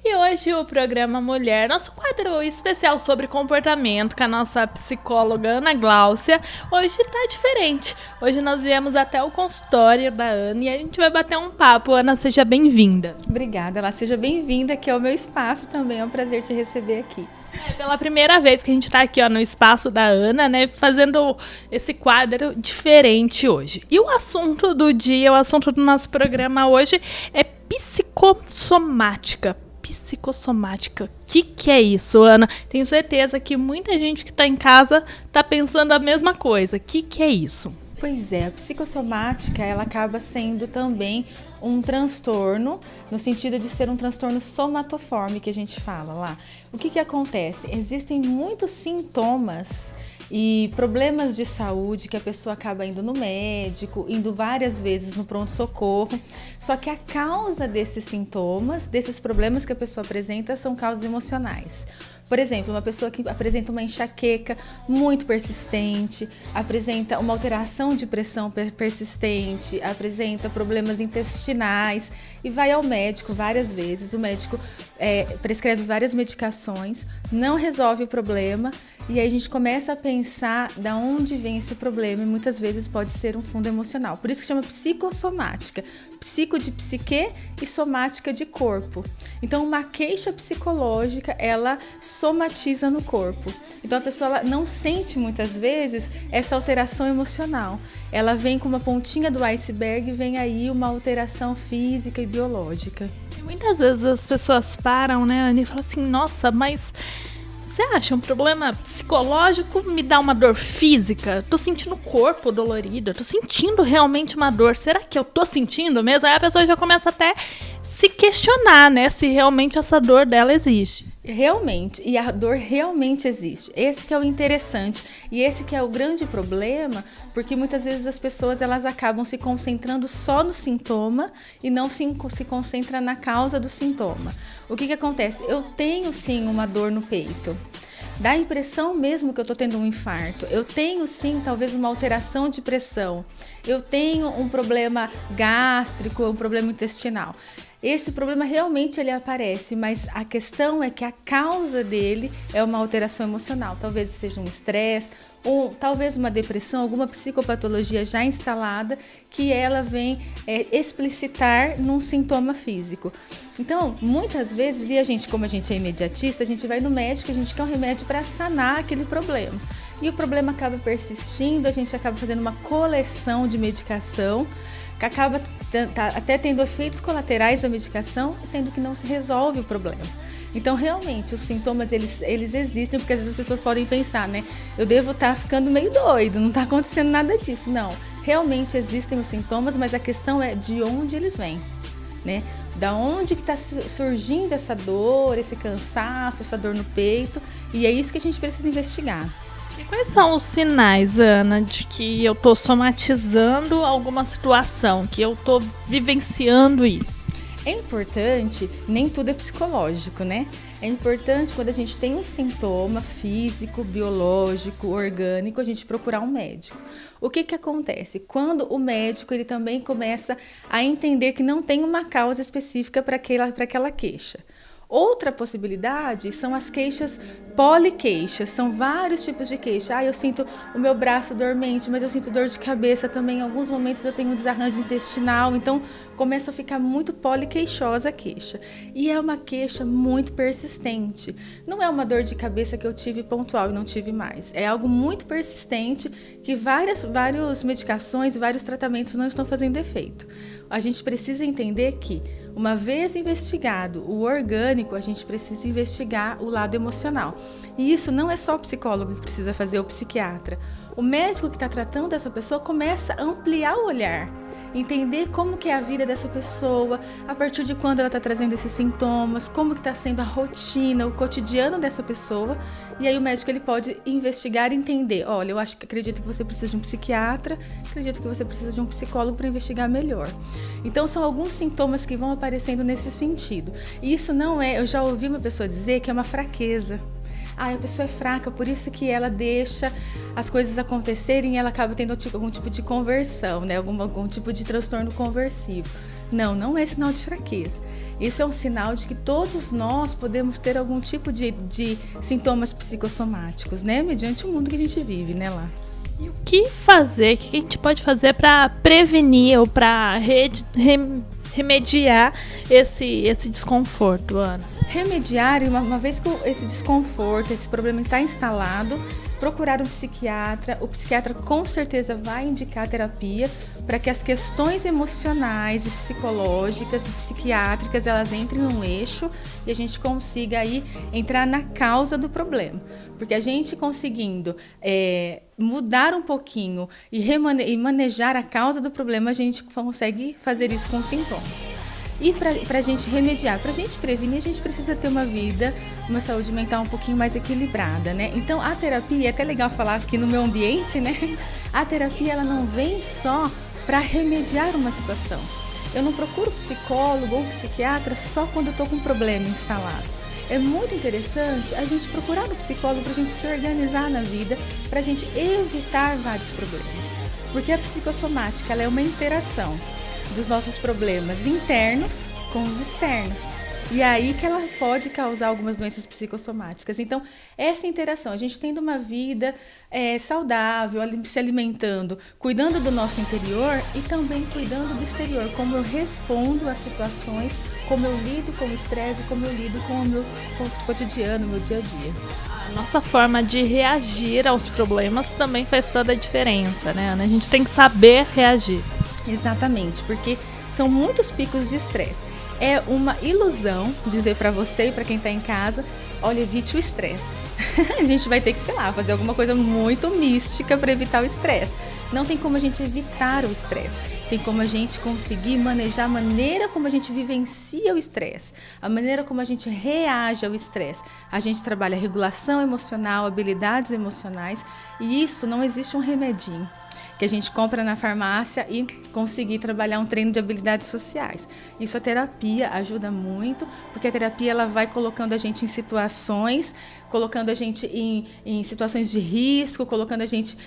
E hoje o programa Mulher, nosso quadro especial sobre comportamento com a nossa psicóloga Ana Gláucia, hoje tá diferente. Hoje nós viemos até o consultório da Ana e a gente vai bater um papo. Ana, seja bem-vinda. Obrigada, ela seja bem-vinda, que é o meu espaço também, é um prazer te receber aqui. É pela primeira vez que a gente tá aqui no espaço da Ana, né, fazendo esse quadro diferente hoje. E o assunto do dia, o assunto do nosso programa hoje é psicossomática. Psicossomática. O que é isso, Ana? Tenho certeza que muita gente que tá em casa tá pensando a mesma coisa. O que é isso? Pois é, a psicossomática, ela acaba sendo também um transtorno, no sentido de ser um transtorno somatoforme, que a gente fala lá. O que acontece? Existem muitos sintomas e problemas de saúde que a pessoa acaba indo no médico, indo várias vezes no pronto-socorro, só que a causa desses sintomas, desses problemas que a pessoa apresenta, são causas emocionais. Por exemplo, uma pessoa que apresenta uma enxaqueca muito persistente, apresenta uma alteração de pressão persistente, apresenta problemas intestinais e vai ao médico várias vezes. O médico prescreve várias medicações, não resolve o problema e aí a gente começa a pensar de onde vem esse problema e muitas vezes pode ser um fundo emocional. Por isso que chama psicossomática. Psico de psique e somática de corpo. Então, uma queixa psicológica, ela somatiza no corpo. Então, a pessoa ela não sente muitas vezes essa alteração emocional. Ela vem com uma pontinha do iceberg e vem aí uma alteração física e biológica. E muitas vezes as pessoas param, né, Ana, e falam assim, nossa, mas você acha um problema psicológico me dá uma dor física? Tô sentindo o corpo dolorido, tô sentindo realmente uma dor. Será que eu tô sentindo mesmo? Aí a pessoa já começa até se questionar, né, se realmente essa dor dela existe. Realmente, e a dor realmente existe. Esse que é o interessante e esse que é o grande problema, porque muitas vezes as pessoas elas acabam se concentrando só no sintoma e não se concentra na causa do sintoma. O que acontece? Eu tenho sim uma dor no peito. Dá a impressão mesmo que eu estou tendo um infarto. Eu tenho sim, talvez, uma alteração de pressão. Eu tenho um problema gástrico, um problema intestinal. Esse problema realmente ele aparece, mas a questão é que a causa dele é uma alteração emocional. Talvez seja um estresse, ou talvez uma depressão, alguma psicopatologia já instalada que ela vem explicitar num sintoma físico. Então, muitas vezes, e a gente, como a gente é imediatista, a gente vai no médico, a gente quer um remédio para sanar aquele problema. E o problema acaba persistindo, a gente acaba fazendo uma coleção de medicação, que acaba até tendo efeitos colaterais da medicação, sendo que não se resolve o problema. Então, realmente, os sintomas, eles existem, porque às vezes as pessoas podem pensar, né? Eu devo estar ficando meio doido, não está acontecendo nada disso. Não, realmente existem os sintomas, mas a questão é de onde eles vêm, né? Da onde que está surgindo essa dor, esse cansaço, essa dor no peito, e é isso que a gente precisa investigar. E quais são os sinais, Ana, de que eu tô somatizando alguma situação, que eu tô vivenciando isso? É importante, nem tudo é psicológico, né? É importante quando a gente tem um sintoma físico, biológico, orgânico, a gente procurar um médico. O que acontece? Quando o médico ele também começa a entender que não tem uma causa específica para aquela queixa. Outra possibilidade são as queixas poliqueixas, são vários tipos de queixa. Eu sinto o meu braço dormente, mas eu sinto dor de cabeça também. Em alguns momentos eu tenho um desarranjo intestinal, então começa a ficar muito poliqueixosa a queixa. E é uma queixa muito persistente. Não é uma dor de cabeça que eu tive pontual e não tive mais. É algo muito persistente que várias medicações e vários tratamentos não estão fazendo efeito. A gente precisa entender que, uma vez investigado o orgânico, a gente precisa investigar o lado emocional. E isso não é só o psicólogo que precisa fazer, ou o psiquiatra. O médico que está tratando dessa pessoa começa a ampliar o olhar. Entender como que é a vida dessa pessoa, a partir de quando ela está trazendo esses sintomas, como que está sendo a rotina, o cotidiano dessa pessoa. E aí o médico ele pode investigar e entender, olha, acredito que você precisa de um psiquiatra, acredito que você precisa de um psicólogo para investigar melhor. Então são alguns sintomas que vão aparecendo nesse sentido. E isso não é, eu já ouvi uma pessoa dizer que é uma fraqueza. A pessoa é fraca, por isso que ela deixa as coisas acontecerem e ela acaba tendo algum tipo de conversão, né? Algum tipo de transtorno conversivo. Não é sinal de fraqueza. Isso é um sinal de que todos nós podemos ter algum tipo de sintomas psicossomáticos, né? Mediante o mundo que a gente vive, né, lá. E o que fazer? O que a gente pode fazer para prevenir ou para remediar esse desconforto, Ana? Remediar, uma vez que esse desconforto, esse problema está instalado, procurar um psiquiatra. O psiquiatra com certeza vai indicar terapia para que as questões emocionais e psicológicas e psiquiátricas elas entrem num eixo e a gente consiga aí entrar na causa do problema. Porque a gente conseguindo mudar um pouquinho e manejar a causa do problema, a gente consegue fazer isso com os sintomas. E para a gente remediar, para a gente prevenir, a gente precisa ter uma vida, uma saúde mental um pouquinho mais equilibrada, né? Então, a terapia, é até legal falar aqui no meu ambiente, né? A terapia, ela não vem só para remediar uma situação. Eu não procuro psicólogo ou psiquiatra só quando eu estou com um problema instalado. É muito interessante a gente procurar um psicólogo para a gente se organizar na vida, para a gente evitar vários problemas. Porque a psicossomática, ela é uma interação dos nossos problemas internos com os externos. E aí que ela pode causar algumas doenças psicossomáticas. Então, essa interação, a gente tendo uma vida saudável, se alimentando, cuidando do nosso interior e também cuidando do exterior, como eu respondo às situações, como eu lido com o estresse, como eu lido com o meu cotidiano, o meu dia a dia. A nossa forma de reagir aos problemas também faz toda a diferença, né, Ana? A gente tem que saber reagir. Exatamente, porque são muitos picos de estresse. É uma ilusão dizer para você e para quem está em casa, olha, evite o estresse. A gente vai ter que, sei lá, fazer alguma coisa muito mística para evitar o estresse. Não tem como a gente evitar o estresse. Tem como a gente conseguir manejar a maneira como a gente vivencia o estresse, a maneira como a gente reage ao estresse. A gente trabalha regulação emocional, habilidades emocionais, e isso não existe um remedinho que a gente compra na farmácia e conseguir trabalhar um treino de habilidades sociais. Isso a terapia ajuda muito, porque a terapia ela vai colocando a gente em situações, colocando a gente em situações de risco, colocando a gente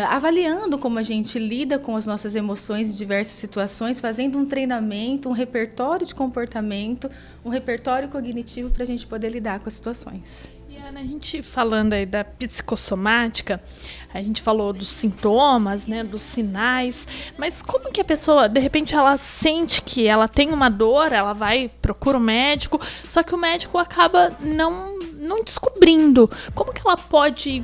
avaliando como a gente lida com as nossas emoções em diversas situações, fazendo um treinamento, um repertório de comportamento, um repertório cognitivo para a gente poder lidar com as situações. A gente falando aí da psicossomática, a gente falou dos sintomas, né, dos sinais, mas como que a pessoa, de repente, ela sente que ela tem uma dor, ela vai, procura o médico, só que o médico acaba não descobrindo. Como que ela pode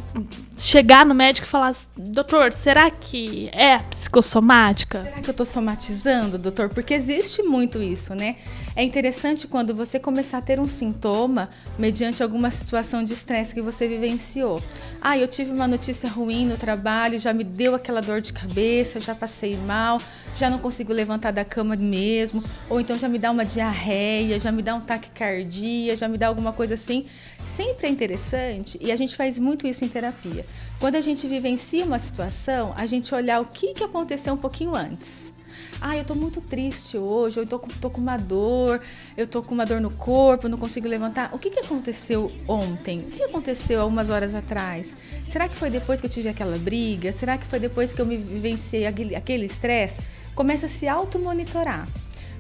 chegar no médico e falar, doutor, será que é psicossomática? Será que eu estou somatizando, doutor? Porque existe muito isso, né? É interessante quando você começar a ter um sintoma mediante alguma situação de estresse que você vivenciou. Ah, eu tive uma notícia ruim no trabalho, já me deu aquela dor de cabeça, já passei mal, já não consigo levantar da cama mesmo, ou então já me dá uma diarreia, já me dá um taquicardia, já me dá alguma coisa assim. Sempre é interessante, e a gente faz muito isso em terapia. Quando a gente vivencia uma situação, a gente olhar o que aconteceu um pouquinho antes. Ah, eu tô muito triste hoje, eu tô com uma dor, eu tô com uma dor no corpo, eu não consigo levantar. O que aconteceu ontem? O que aconteceu há umas horas atrás? Será que foi depois que eu tive aquela briga? Será que foi depois que eu me vivenciei aquele estresse? Começa a se automonitorar.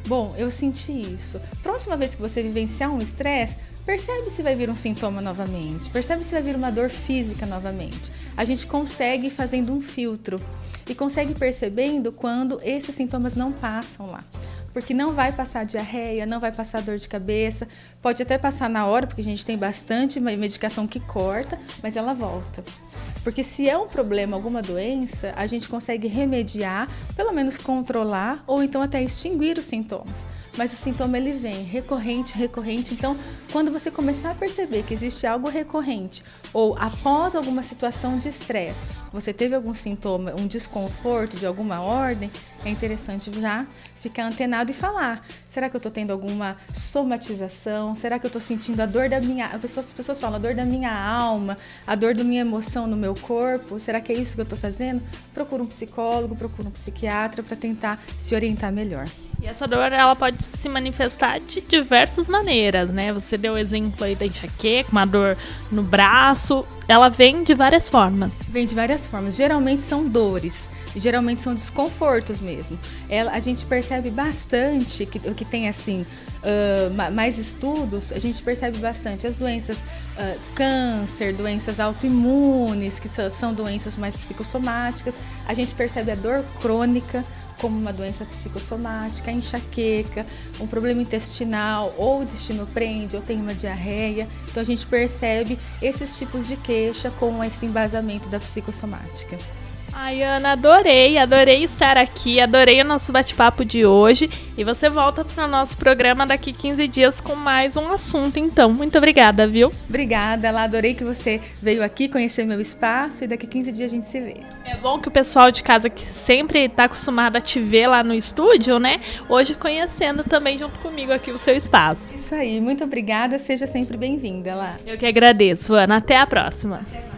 Bom, eu senti isso. Próxima vez que você vivenciar um estresse, percebe se vai vir um sintoma novamente, percebe se vai vir uma dor física novamente. A gente consegue fazendo um filtro e consegue percebendo quando esses sintomas não passam lá. Porque não vai passar diarreia, não vai passar dor de cabeça, pode até passar na hora, porque a gente tem bastante medicação que corta, mas ela volta. Porque se é um problema, alguma doença, a gente consegue remediar, pelo menos controlar, ou então até extinguir os sintomas. Mas o sintoma ele vem recorrente. Então, quando você começar a perceber que existe algo recorrente, ou após alguma situação de estresse, você teve algum sintoma, um desconforto de alguma ordem, é interessante já ficar antenado e falar. Será que eu estou tendo alguma somatização? Será que eu estou sentindo a dor da minha... As pessoas falam a dor da minha alma, a dor da minha emoção no meu corpo. Será que é isso que eu estou fazendo? Procura um psicólogo, procura um psiquiatra para tentar se orientar melhor. E essa dor, ela pode se manifestar de diversas maneiras, né? Você deu o exemplo aí da enxaqueca, uma dor no braço. Ela vem de várias formas. Vem de várias formas. Geralmente são dores, geralmente são desconfortos mesmo. A gente percebe bastante que tem assim mais estudos. A gente percebe bastante as doenças câncer, doenças autoimunes, que são doenças mais psicossomáticas. A gente percebe a dor crônica como uma doença psicossomática, a enxaqueca, um problema intestinal, ou o intestino prende, ou tem uma diarreia. Então a gente percebe esses tipos de queixa com esse embasamento da psicossomática. Ai, Ana, adorei estar aqui, adorei o nosso bate-papo de hoje. E você volta para o nosso programa daqui 15 dias com mais um assunto, então. Muito obrigada, viu? Obrigada, Lá, adorei que você veio aqui conhecer meu espaço e daqui 15 dias a gente se vê. É bom que o pessoal de casa que sempre está acostumado a te ver lá no estúdio, né? Hoje conhecendo também junto comigo aqui o seu espaço. Isso aí, muito obrigada, seja sempre bem-vinda, Lá. Eu que agradeço, Ana. Até a próxima. Até mais.